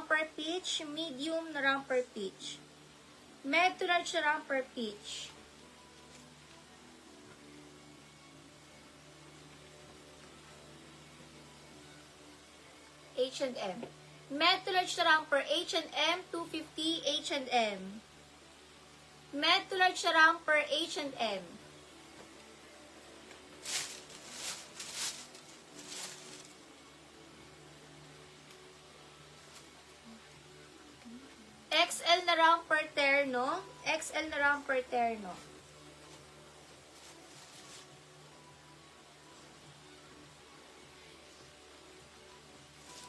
Rumper peach, medium na rumper peach. Med to large na rumper peach. H&M. Med to large na rumper H&M 250 H&M. Med to large na rumper H&M. XL na romper terno. XL na romper terno.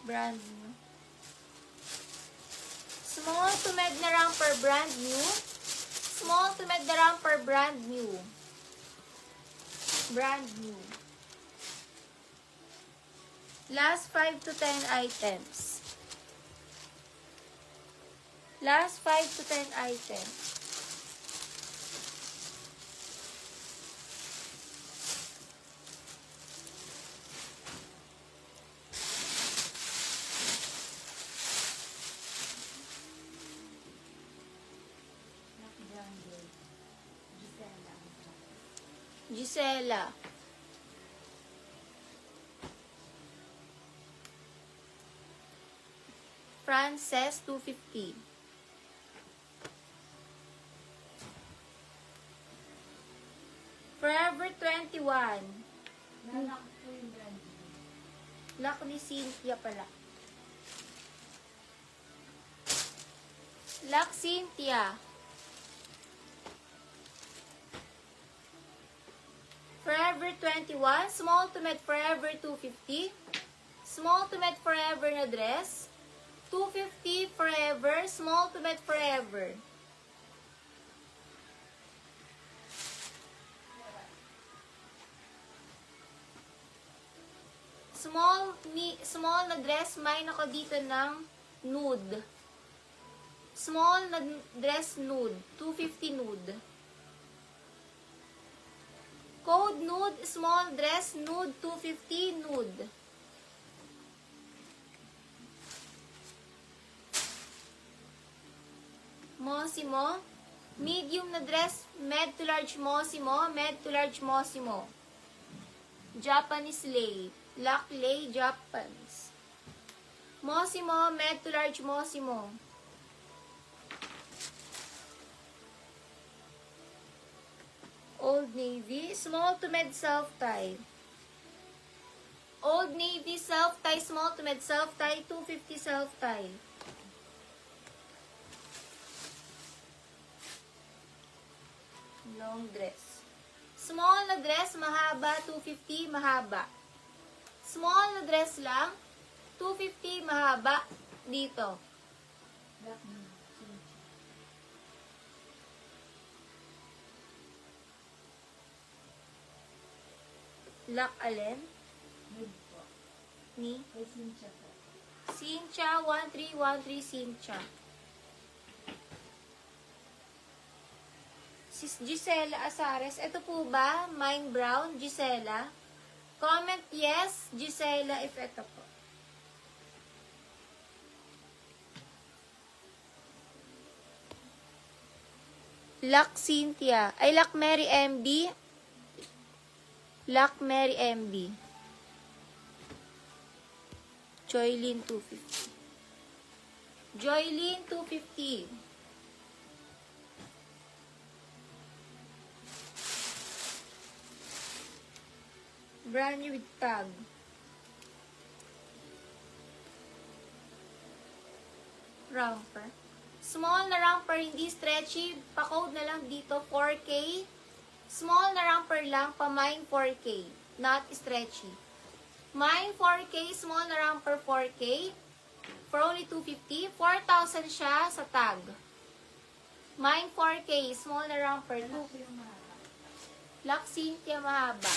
Brand new. Small to med na romper brand new. Small to med na romper brand new. Brand new. Last 5 to 10 items. Last 5 to 10 items. Gisela. Frances 250. Forever 21. Lock ni Cynthia pala. Lock Cynthia. Forever 21. Small to med forever 250. Small to med forever na dress. 250 forever. Small to med forever. Small na dress, may ako dito ng nude. Small na dress nude, 250 nude. Code nude, small dress nude, 250 nude. Mosimo, medium na dress, med to large Mosimo, med to large Mosimo. Japanese lay. Lock lay Japanese. Mosimo, med to large Mosimo. Old Navy, small to med self-tie. Old Navy self-tie, small to med self-tie, 250 self-tie. Long dress. Small na dress, mahaba, 250, mahaba. Small na dress lang, 250, mahaba, dito. Lock alin? Ni? Cynthia, 1313 Cynthia. Sis Gisela Asares, ito po ba? Mine brown, Gisela? Comment yes, Gisela, if ito po. Lock Cynthia. Ay, Lock Mary MB. Lock Mary MB. Joylyn 250. Joylyn 250. Brand new with tag. Romper. Small na romper, hindi stretchy. Pa-code na lang dito, 4K. Small na romper lang, pa-mine 4K. Not stretchy. Mine 4K, small na romper 4K. For only 250. 4,000 siya sa tag. Mine 4K, small na romper. Lock Cynthia mahaba.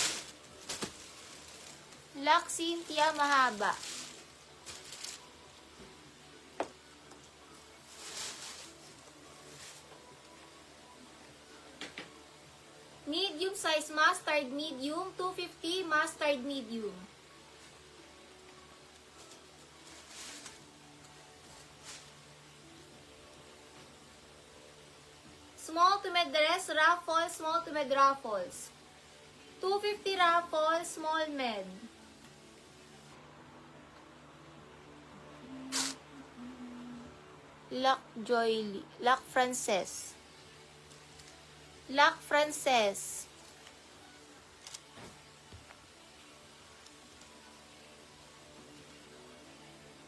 Lock Cynthia mahaba. Medium size mustard medium, 250 mustard medium. Small to med dress, Raffles, small to med Raffles. 250 Raffles, small med. Lac Joyly, Lac Frances. Lac Frances.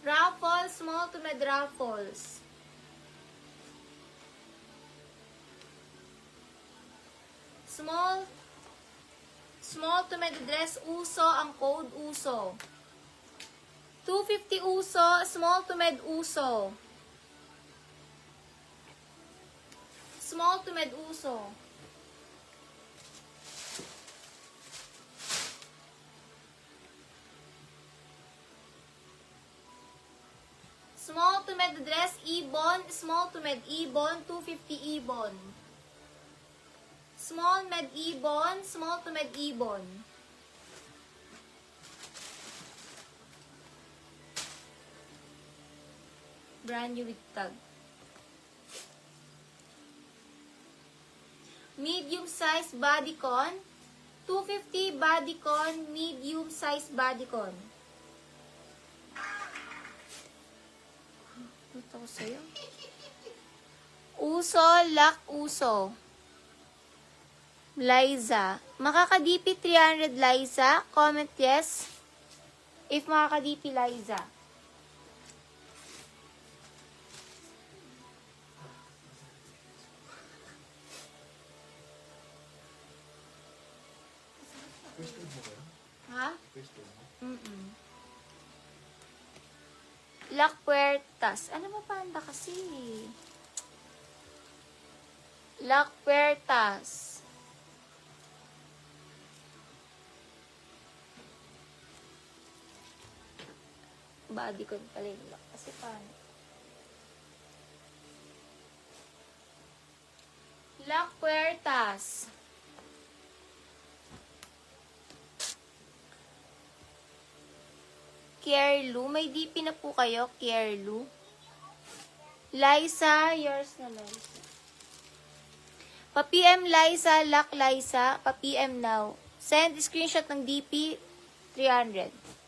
Raffles, small to med Raffles. Small to med dress, Uso, ang code Uso. 250 Uso, small to med Uso. Small to med Uso. Small to med dress, Ebon, small to med Ebon, 250 Ebon. Small med Ebon, small to med Ebon. Brand new with tag. Medium size bodycon, 250 bodycon, medium size bodycon. Ito ko sa'yo. Uso, Lac Uso. Liza. Makaka-DP 300 Liza. Comment yes. If makaka-DP Liza. Ha? Lac Puertas. Ano ba panda kasi? Lac Puertas. Body ko pala yung lock. Kasi paano? Lac Puertas. Kierlu. May DP na po kayo, Kierlu. Liza. Yours na, Liza. Pa-PM Liza. Lac Liza. Pa-PM now. Send screenshot ng DP 300.